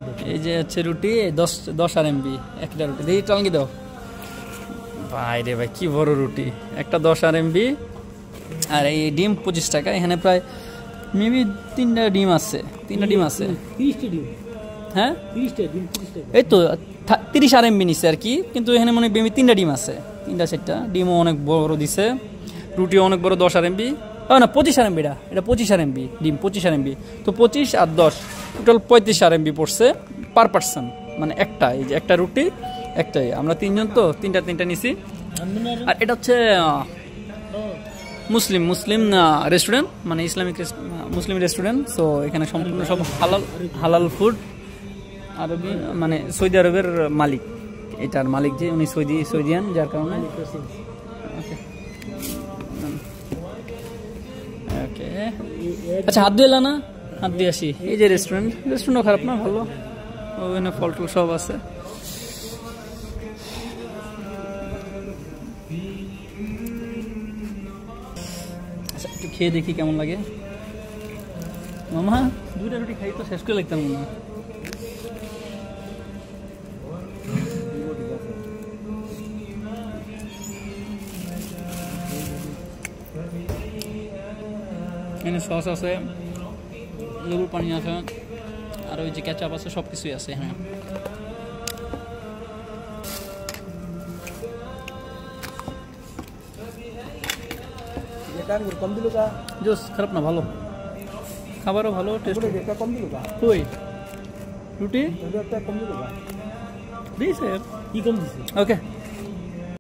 এই যে হচ্ছে রুটি 10 RMB একটা রুটি দেখি টালঙ্গি দাও ভাই রে ভাই কি বড় রুটি একটা 10 RMB আর এই ডিম 25 টাকা এখানে প্রায় মেবি 3টা ডিম আছে 30টা ডিম হ্যাঁ 30টা ডিম এই তো 30 RMB নিছে আর কি কিন্তু এখানে মনে মেবি 3টা ডিম আছে 3টা 4টা ডিমও অনেক বড় দিছে রুটিও অনেক বড় 10 RMB না 25 RMB এটা 25 RMB ডিম 25 RMB তো 25 আর 10 টোটাল 35 RMB পড়ছে পার পারসন মানে একটা এই যে একটা রুটি একটাই আমরা তিনজন তো তিনটা নিছি আর এটা হচ্ছে মুসলিম রেস্টুরেন্ট মানে ইসলামিক মুসলিম রেস্টুরেন্ট সো এখানে সম্পূর্ণ সব হালাল ফুড আরবি মানে সৌদি আরবের মালিক এটার মালিক যে উনি সৌদিয়ান যার কারণে ওকে আচ্ছা হাত দিয়ে না হাত দিয়ে আসি এই যে রেস্টুরেন্টও খারাপ না ভালো ওখানে ফল টল সব আছে আচ্ছা একটু খেয়ে দেখি কেমন লাগে মামা 2টা রুটি খাই তো শেষ করে লাগতাম না এখানে সস আছে লেবুর পানি আছে আর ওই যে কেচাপ আছে সব কিছুই আছে এখানে জোস খারাপ না ভালো খাবারও ভালো টেস্ট কই রুটি দিছে কি কম দিছে ওকে